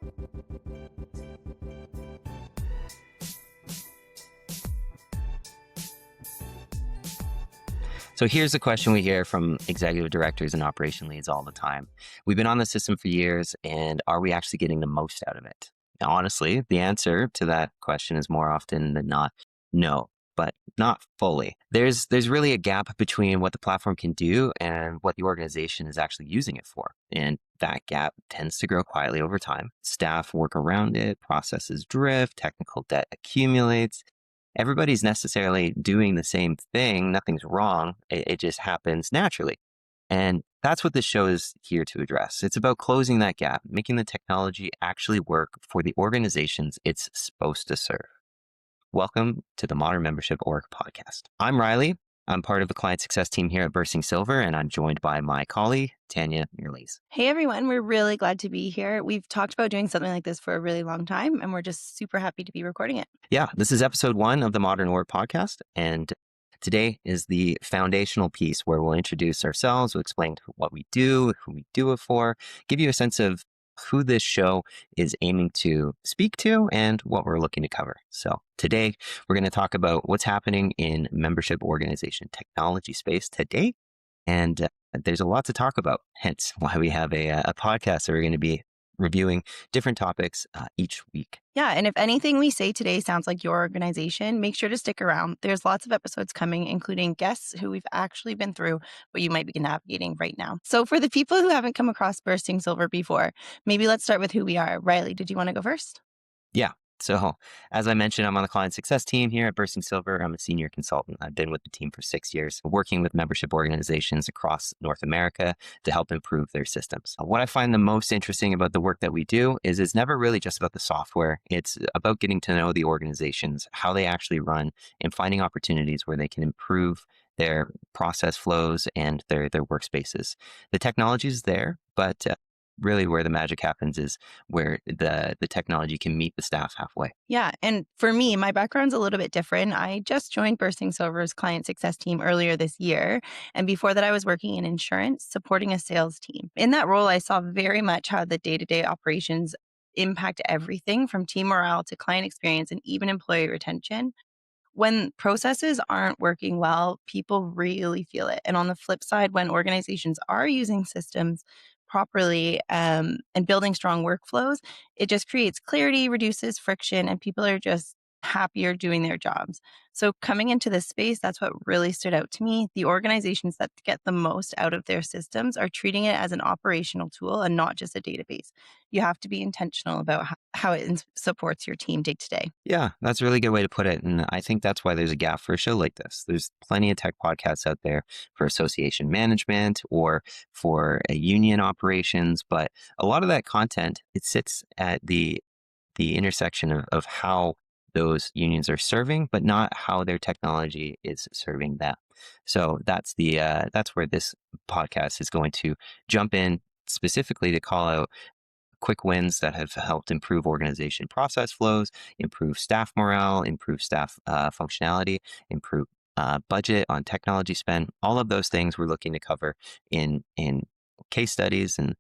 So here's a question we hear from executive directors and operation leads all the time. We've been on the system for years, and are we actually getting the most out of it? Now, honestly, the answer to that question is more often than not, no, but not fully. There's really a gap between what the platform can do and what the organization is actually using it for. And that gap tends to grow quietly over time. Staff work around it, processes drift, technical debt accumulates. Everybody's necessarily doing the same thing. Nothing's wrong. It just happens naturally. And that's what this show is here to address. It's about closing that gap, making the technology actually work for the organizations it's supposed to serve. Welcome to the Modern Membership Org podcast. I'm Riley. I'm part of the client success team here at Bursting Silver, and I'm joined by my colleague, Tanya Mirrlees. Hey, everyone. We're really glad to be here. We've talked about doing something like this for a really long time, and we're just super happy to be recording it. Yeah, this is episode 1 of the Modern Org podcast, and today is the foundational piece where we'll introduce ourselves, we'll explain what we do, who we do it for, give you a sense of who this show is aiming to speak to and what we're looking to cover. So today, we're going to talk about what's happening in membership organization technology space today. And there's a lot to talk about, hence why we have a podcast that we're going to be reviewing different topics each week. Yeah. And if anything we say today sounds like your organization, make sure to stick around. There's lots of episodes coming, including guests who we've actually been through what you might be navigating right now. So for the people who haven't come across Bursting Silver before, maybe let's start with who we are. Riley, did you want to go first? Yeah. So as I mentioned, I'm on the client success team here at Bursting Silver. I'm a senior consultant. I've been with the team for 6 years, working with membership organizations across North America to help improve their systems. What I find the most interesting about the work that we do is it's never really just about the software. It's about getting to know the organizations, how they actually run, and finding opportunities where they can improve their process flows and their workspaces. The technology is there, but really where the magic happens is where the technology can meet the staff halfway. Yeah. And for me, my background's a little bit different. I just joined Bursting Silver's client success team earlier this year. And before that, I was working in insurance, supporting a sales team. In that role, I saw very much how the day-to-day operations impact everything from team morale to client experience and even employee retention. When processes aren't working well, people really feel it. And on the flip side, when organizations are using systems properly and building strong workflows, it just creates clarity, reduces friction, and people are just happier doing their jobs. So coming into this space, that's what really stood out to me. The organizations that get the most out of their systems are treating it as an operational tool and not just a database. You have to be intentional about how it supports your team day to day. Yeah, that's a really good way to put it. And I think that's why there's a gap for a show like this. There's plenty of tech podcasts out there for association management or for union operations, but a lot of that content, it sits at the intersection of how those unions are serving, but not how their technology is serving them. So that's that's where this podcast is going to jump in specifically to call out quick wins that have helped improve organization process flows, improve staff morale, improve staff functionality, improve budget on technology spend. All of those things we're looking to cover in case studies and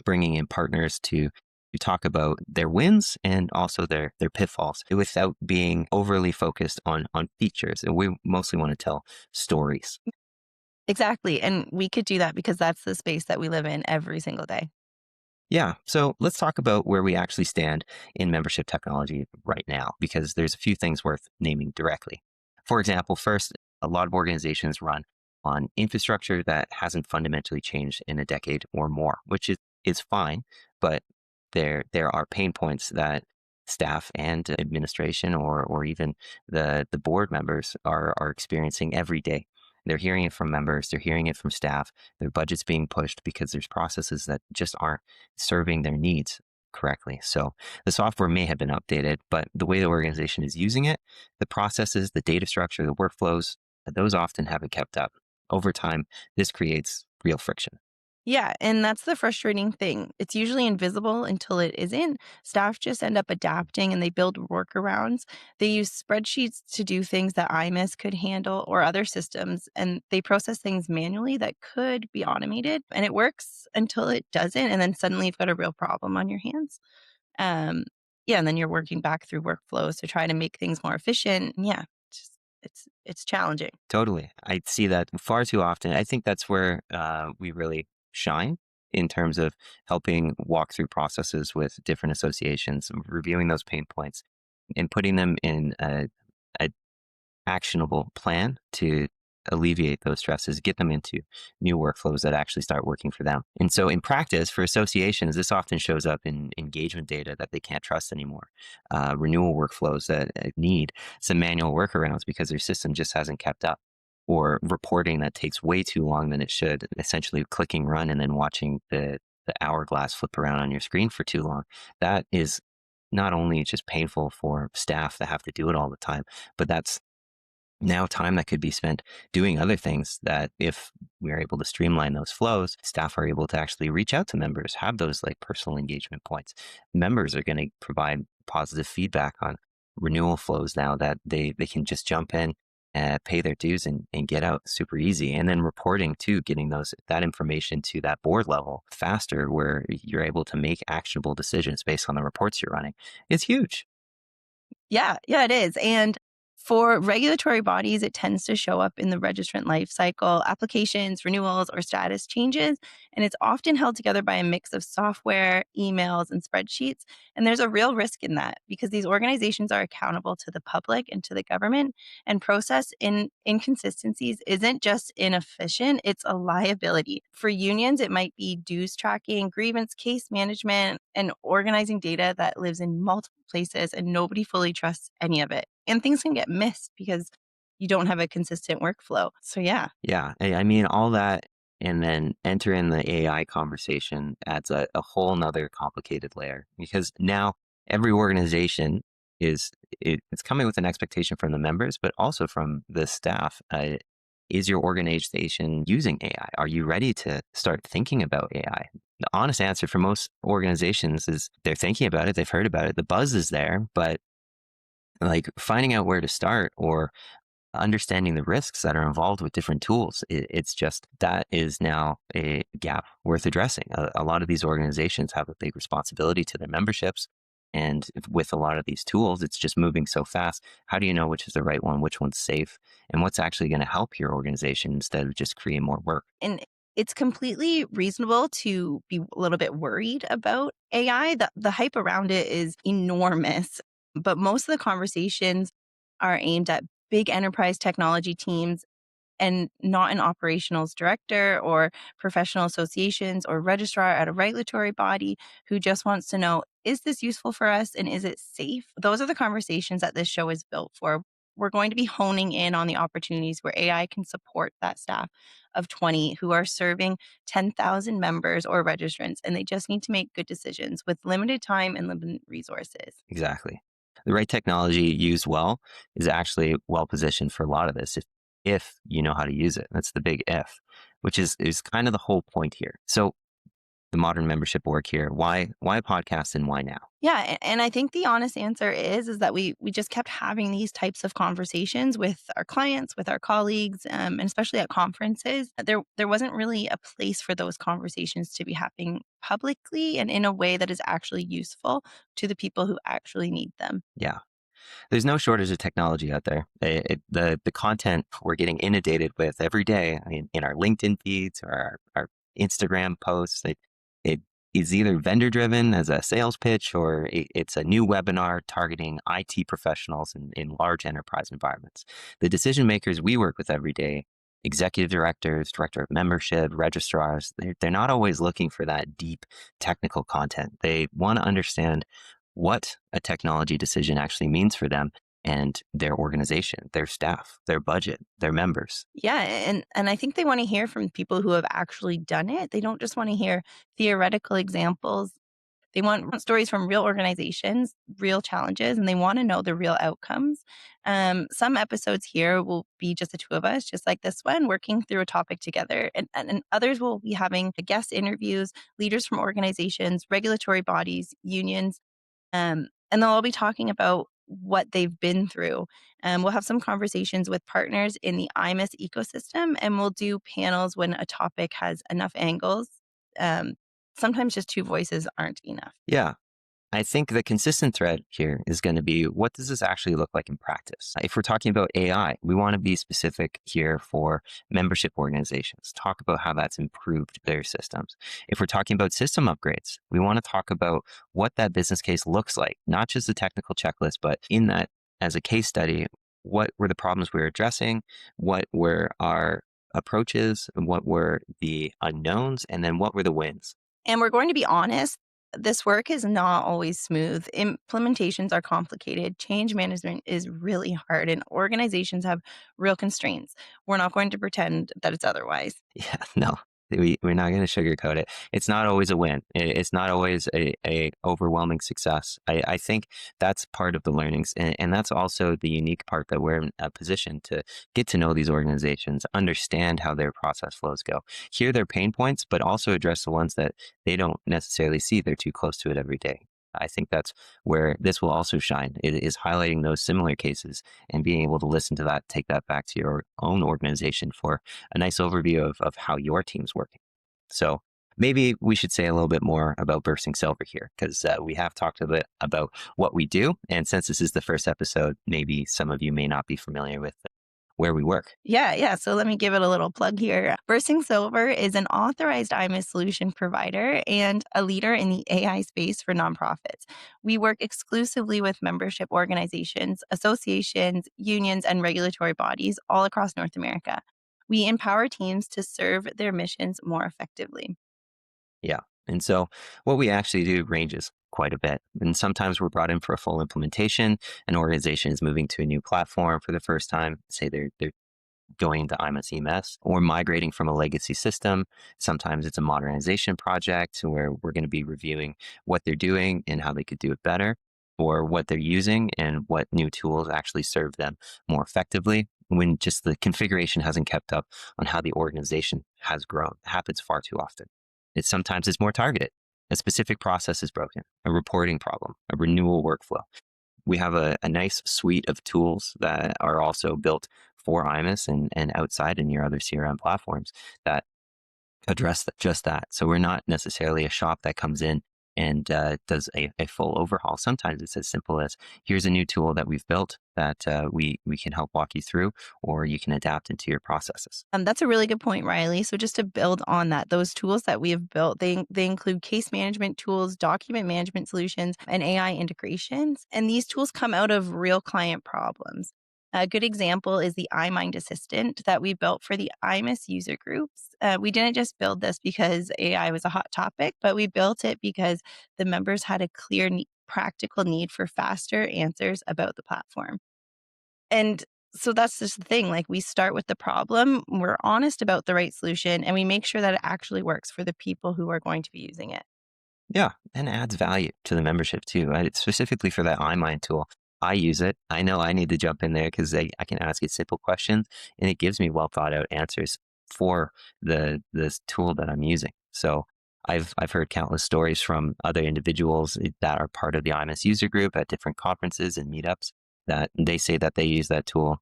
bringing in partners to talk about their wins and also their pitfalls without being overly focused on features. And we mostly want to tell stories. Exactly. And we could do that because that's the space that we live in every single day. Yeah. So let's talk about where we actually stand in membership technology right now, because there's a few things worth naming directly. For example, first, a lot of organizations run on infrastructure that hasn't fundamentally changed in a decade or more, which is fine, but there are pain points that staff and administration or even the board members are experiencing every day. They're hearing it from members, they're hearing it from staff, their budget's being pushed because there's processes that just aren't serving their needs correctly. So the software may have been updated, but the way the organization is using it, the processes, the data structure, the workflows, those often haven't kept up. Over time, this creates real friction. Yeah, and that's the frustrating thing. It's usually invisible until it isn't. Staff just end up adapting and they build workarounds. They use spreadsheets to do things that iMIS could handle or other systems, and they process things manually that could be automated. And it works until it doesn't, and then suddenly you've got a real problem on your hands. Um, yeah, and then you're working back through workflows to try to make things more efficient. Yeah, it's challenging. Totally. I see that far too often. I think that's where we really shine in terms of helping walk through processes with different associations, reviewing those pain points and putting them in a actionable plan to alleviate those stresses, get them into new workflows that actually start working for them. And so, in practice, for associations, this often shows up in engagement data that they can't trust anymore, renewal workflows that need some manual workarounds because their system just hasn't kept up, or reporting that takes way too long than it should, essentially clicking run and then watching the hourglass flip around on your screen for too long. That is not only just painful for staff that have to do it all the time, but that's now time that could be spent doing other things that if we're able to streamline those flows, staff are able to actually reach out to members, have those like personal engagement points. Members are going to provide positive feedback on renewal flows now that they can just jump in and pay their dues and get out super easy. And then reporting too, getting that information to that board level faster where you're able to make actionable decisions based on the reports you're running. It's huge. Yeah, yeah, it is. And for regulatory bodies, it tends to show up in the registrant life cycle, applications, renewals, or status changes. And it's often held together by a mix of software, emails, and spreadsheets. And there's a real risk in that because these organizations are accountable to the public and to the government. And process inconsistencies isn't just inefficient, it's a liability. For unions, it might be dues tracking, grievance case management, and organizing data that lives in multiple places and nobody fully trusts any of it. And things can get missed because you don't have a consistent workflow. So, yeah. Yeah, I mean, all that and then enter in the AI conversation adds a whole nother complicated layer because now every organization it's coming with an expectation from the members, but also from the staff. Is your organization using AI? Are you ready to start thinking about AI? The honest answer for most organizations is they're thinking about it, they've heard about it, the buzz is there, but like finding out where to start or understanding the risks that are involved with different tools. It's just that is now a gap worth addressing. A lot of these organizations have a big responsibility to their memberships. And with a lot of these tools, it's just moving so fast. How do you know which is the right one, which one's safe, and what's actually going to help your organization instead of just create more work? And it's completely reasonable to be a little bit worried about AI. The hype around it is enormous, but most of the conversations are aimed at big enterprise technology teams and not an operations director or professional associations or registrar at a regulatory body who just wants to know, is this useful for us and is it safe? Those are the conversations that this show is built for. We're going to be honing in on the opportunities where AI can support that staff of 20 who are serving 10,000 members or registrants, and they just need to make good decisions with limited time and limited resources. Exactly. The right technology used well is actually well positioned for a lot of this if you know how to use it. That's the big if, which is kind of the whole point here. So the modern membership work here. Why a podcast and why now? Yeah, and I think the honest answer is that we just kept having these types of conversations with our clients, with our colleagues, and especially at conferences. There wasn't really a place for those conversations to be happening publicly and in a way that is actually useful to the people who actually need them. Yeah. There's no shortage of technology out there. The content we're getting inundated with every day in our LinkedIn feeds or our Instagram posts, it is either vendor driven as a sales pitch or it's a new webinar targeting IT professionals in large enterprise environments. The decision makers we work with every day, executive directors, director of membership, registrars, they're not always looking for that deep technical content. They want to understand what a technology decision actually means for them and their organization, their staff, their budget, their members. Yeah, and I think they want to hear from people who have actually done it. They don't just want to hear theoretical examples. They want stories from real organizations, real challenges, and they want to know the real outcomes. Some episodes here will be just the two of us, just like this one, working through a topic together. And others will be having guest interviews, leaders from organizations, regulatory bodies, unions, and they'll all be talking about what they've been through. We'll have some conversations with partners in the iMIS ecosystem, and we'll do panels when a topic has enough angles. Um, Sometimes just two voices aren't enough. Yeah. I think the consistent thread here is going to be, what does this actually look like in practice? If we're talking about AI, we want to be specific here for membership organizations, talk about how that's improved their systems. If we're talking about system upgrades, we want to talk about what that business case looks like, not just a technical checklist, but in that, as a case study, what were the problems we were addressing? What were our approaches? What were the unknowns? And then what were the wins? And we're going to be honest, this work is not always smooth. Implementations are complicated. Change management is really hard, and organizations have real constraints. We're not going to pretend that it's otherwise. Yeah, no, we're not going to sugarcoat it. It's not always a win. It's not always a overwhelming success. I think that's part of the learnings. And that's also the unique part, that we're in a position to get to know these organizations, understand how their process flows go, hear their pain points, but also address the ones that they don't necessarily see. They're too close to it every day. I think that's where this will also shine. It is highlighting those similar cases and being able to listen to that, take that back to your own organization for a nice overview of how your team's working. So maybe we should say a little bit more about Bursting Silver here, because we have talked a bit about what we do. And since this is the first episode, maybe some of you may not be familiar with where we work. Yeah. So let me give it a little plug here. Bursting Silver is an authorized iMIS solution provider and a leader in the AI space for nonprofits. We work exclusively with membership organizations, associations, unions, and regulatory bodies all across North America. We empower teams to serve their missions more effectively. Yeah. And so what we actually do ranges quite a bit. And sometimes we're brought in for a full implementation. An organization is moving to a new platform for the first time. Say they're going to iMIS or migrating from a legacy system. Sometimes it's a modernization project where we're going to be reviewing what they're doing and how they could do it better, or what they're using and what new tools actually serve them more effectively, when just the configuration hasn't kept up on how the organization has grown. It happens far too often. Sometimes it's more targeted. A specific process is broken, a reporting problem, a renewal workflow. We have a nice suite of tools that are also built for iMIS and outside in your other CRM platforms that address just that. So we're not necessarily a shop that comes in and does a full overhaul. Sometimes it's as simple as, here's a new tool that we've built that we can help walk you through, or you can adapt into your processes. That's a really good point, Riley. So just to build on that, those tools that we have built, they include case management tools, document management solutions, and AI integrations. And these tools come out of real client problems. A good example is the iMind Assistant that we built for the iMIS user groups. We didn't just build this because AI was a hot topic, but we built it because the members had a clear, practical need for faster answers about the platform. And so that's just the thing. Like, we start with the problem, we're honest about the right solution, and we make sure that it actually works for the people who are going to be using it. Yeah, and it adds value to the membership too. Right? Specifically for that iMind tool, I use it. I know I need to jump in there because I can ask it simple questions, and it gives me well thought out answers for this tool that I'm using. So I've heard countless stories from other individuals that are part of the iMIS user group at different conferences and meetups, that they say that they use that tool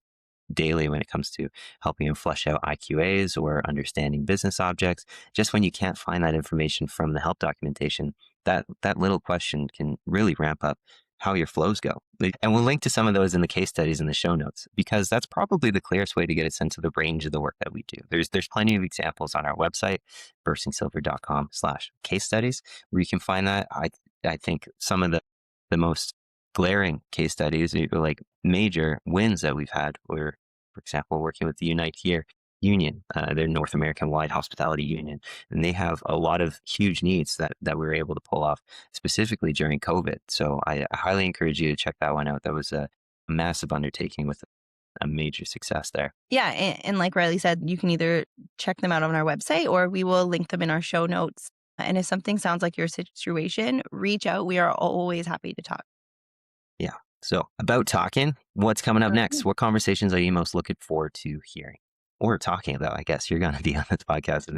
daily when it comes to helping them flesh out IQAs or understanding business objects. Just when you can't find that information from the help documentation, that little question can really ramp up how your flows go. And we'll link to some of those in the case studies in the show notes, because that's probably the clearest way to get a sense of the range of the work that we do. There's plenty of examples on our website, burstingsilver.com/case studies, where you can find that. I think some of the most glaring case studies, like major wins that we've had, were, for example, working with the Unite Here union, their North American wide hospitality union, and they have a lot of huge needs that we were able to pull off specifically during COVID. So I highly encourage you to check that one out. That was a massive undertaking with a major success there. Yeah. And like Riley said, you can either check them out on our website or we will link them in our show notes. And if something sounds like your situation, reach out. We are always happy to talk. Yeah. So about talking, what's coming up next? Right. What conversations are you most looking forward to hearing or talking about? I guess you're going to be on this podcast.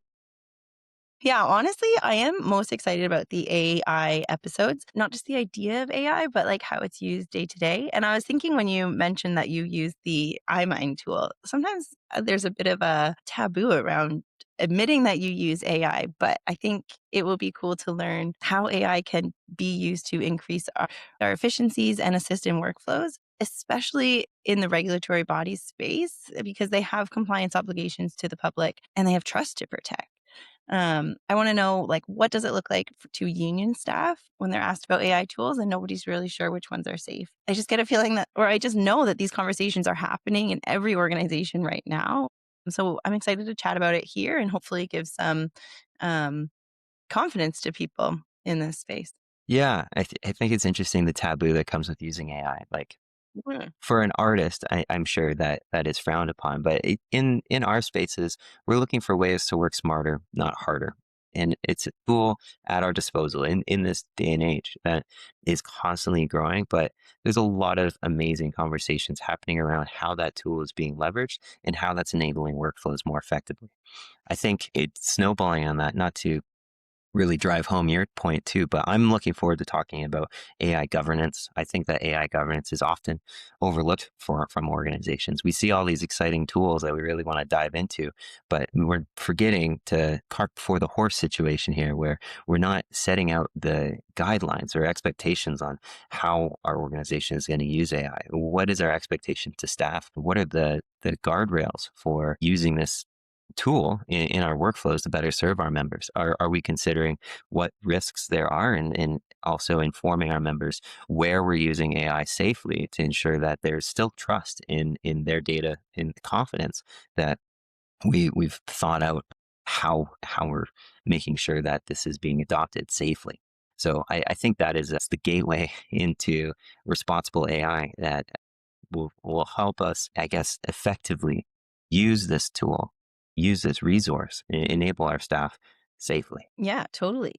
Yeah, honestly, I am most excited about the AI episodes, not just the idea of AI, but like how it's used day to day. And I was thinking, when you mentioned that you use the iMind tool, sometimes there's a bit of a taboo around admitting that you use AI, but I think it will be cool to learn how AI can be used to increase our efficiencies and assist in workflows, especially in the regulatory body space, because they have compliance obligations to the public and they have trust to protect. I want to know, like, what does it look like to union staff when they're asked about AI tools and nobody's really sure which ones are safe? I just get a feeling that, or I just know that these conversations are happening in every organization right now. So I'm excited to chat about it here and hopefully give some um, confidence to people in this space. Yeah, I think it's interesting the taboo that comes with using AI. Like Mm. for an artist, I'm sure that that is frowned upon, but in our spaces, we're looking for ways to work smarter, not harder. And it's a tool at our disposal in this day and age that is constantly growing. But there's a lot of amazing conversations happening around how that tool is being leveraged and how that's enabling workflows more effectively. I think it's snowballing on that, not to really drive home your point too, but I'm looking forward to talking about AI governance. I think that AI governance is often overlooked from organizations. We see all these exciting tools that we really want to dive into, but we're forgetting to cart before the horse situation here, where we're not setting out the guidelines or expectations on how our organization is going to use AI. What is our expectation to staff? What are the guardrails for using this tool in our workflows to better serve our members? Are we considering what risks there are, and also informing our members where we're using AI safely to ensure that there's still trust in their data and confidence that we've thought out how we're making sure that this is being adopted safely. So I think that is the gateway into responsible AI that will help us, I guess, effectively use this tool, use this resource, enable our staff safely. Yeah, totally.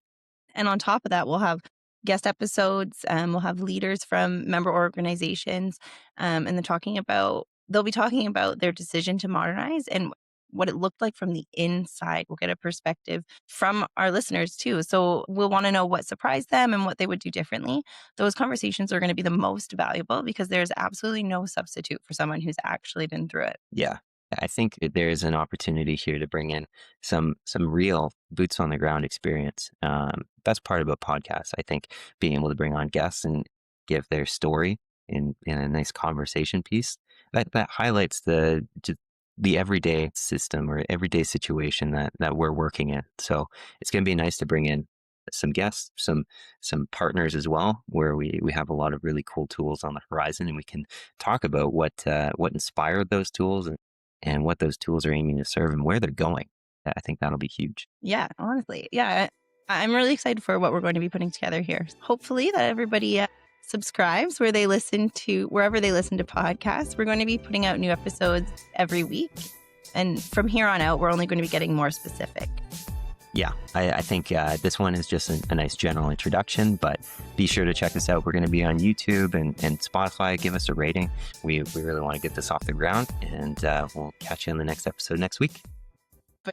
And on top of that, we'll have guest episodes. We'll have leaders from member organizations, and they'll be talking about their decision to modernize and what it looked like from the inside. We'll get a perspective from our listeners too. So we'll want to know what surprised them and what they would do differently. Those conversations are going to be the most valuable because there's absolutely no substitute for someone who's actually been through it. Yeah. I think that there is an opportunity here to bring in some real boots on the ground experience. That's part about podcasts. I think being able to bring on guests and give their story in a nice conversation piece that highlights the everyday system or everyday situation that we're working in. So it's going to be nice to bring in some guests, some partners as well, where we have a lot of really cool tools on the horizon, and we can talk about what inspired those tools and what those tools are aiming to serve and where they're going. I think that'll be huge. Yeah, honestly. Yeah, I'm really excited for what we're going to be putting together here. Hopefully that everybody subscribes wherever they listen to podcasts. We're going to be putting out new episodes every week. And from here on out, we're only going to be getting more specific. Yeah, I think this one is just a nice general introduction, but be sure to check us out. We're going to be on YouTube and Spotify. Give us a rating. We really want to get this off the ground, and we'll catch you on the next episode next week.